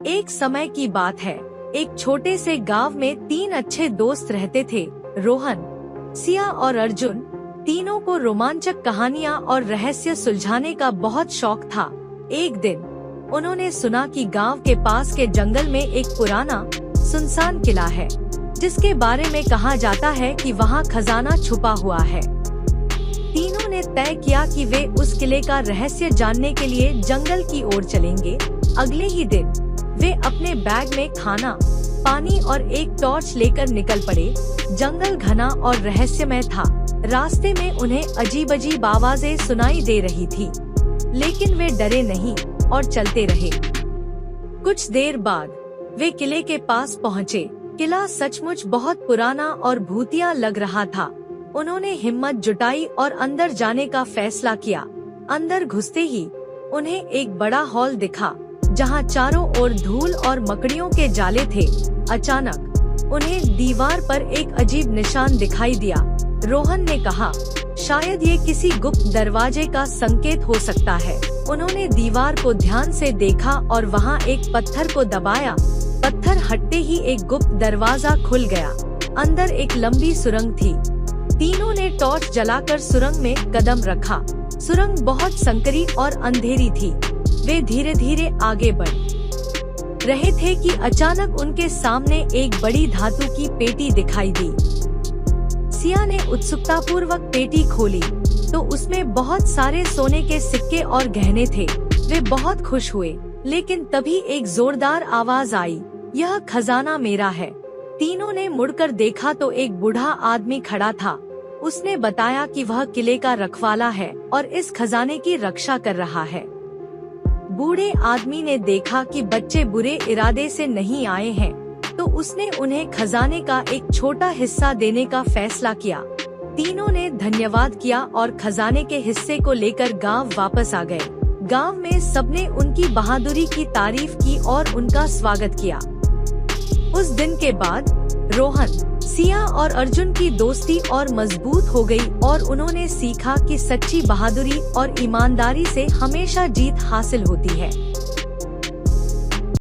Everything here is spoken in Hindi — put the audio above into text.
एक समय की बात है, एक छोटे से गांव में 3 अच्छे दोस्त रहते थे। रोहन, सिया और अर्जुन। तीनों को रोमांचक कहानियां और रहस्य सुलझाने का बहुत शौक था। एक दिन उन्होंने सुना कि गांव के पास के जंगल में एक पुराना सुनसान किला है, जिसके बारे में कहा जाता है कि वहां खजाना छुपा हुआ है। तीनों ने तय किया कि वे उस किले का रहस्य जानने के लिए जंगल की ओर चलेंगे। अगले ही दिन वे अपने बैग में खाना, पानी और एक टॉर्च लेकर निकल पड़े। जंगल घना और रहस्यमय था। रास्ते में उन्हें अजीब-अजीब आवाजें सुनाई दे रही थी, लेकिन वे डरे नहीं और चलते रहे। कुछ देर बाद वे किले के पास पहुँचे। किला सचमुच बहुत पुराना और भूतिया लग रहा था। उन्होंने हिम्मत जुटाई और अंदर जाने का फैसला किया। अंदर घुसते ही उन्हें एक बड़ा हॉल दिखा, जहां चारों ओर धूल और मकड़ियों के जाले थे। अचानक उन्हें दीवार पर एक अजीब निशान दिखाई दिया। रोहन ने कहा, शायद ये किसी गुप्त दरवाजे का संकेत हो सकता है। उन्होंने दीवार को ध्यान से देखा और वहां एक पत्थर को दबाया। पत्थर हटते ही एक गुप्त दरवाजा खुल गया। अंदर एक लंबी सुरंग थी। तीनों ने टॉर्च जलाकर सुरंग में कदम रखा। सुरंग बहुत संकरी और अंधेरी थी। वे धीरे धीरे आगे बढ़ रहे थे कि अचानक उनके सामने एक बड़ी धातु की पेटी दिखाई दी। सिया ने उत्सुकतापूर्वक पेटी खोली तो उसमें बहुत सारे सोने के सिक्के और गहने थे। वे बहुत खुश हुए, लेकिन तभी एक जोरदार आवाज आई, यह खजाना मेरा है। तीनों ने मुड़कर देखा तो एक बूढ़ा आदमी खड़ा था। उसने बताया कि वह किले का रखवाला है और इस खजाने की रक्षा कर रहा है। बूढ़े आदमी ने देखा कि बच्चे बुरे इरादे से नहीं आए हैं, तो उसने उन्हें खजाने का एक छोटा हिस्सा देने का फैसला किया। तीनों ने धन्यवाद किया और खजाने के हिस्से को लेकर गांव वापस आ गए। गांव में सबने उनकी बहादुरी की तारीफ की और उनका स्वागत किया। उस दिन के बाद रोहन, सिया और अर्जुन की दोस्ती और मजबूत हो गई और उन्होंने सीखा कि सच्ची बहादुरी और ईमानदारी से हमेशा जीत हासिल होती है।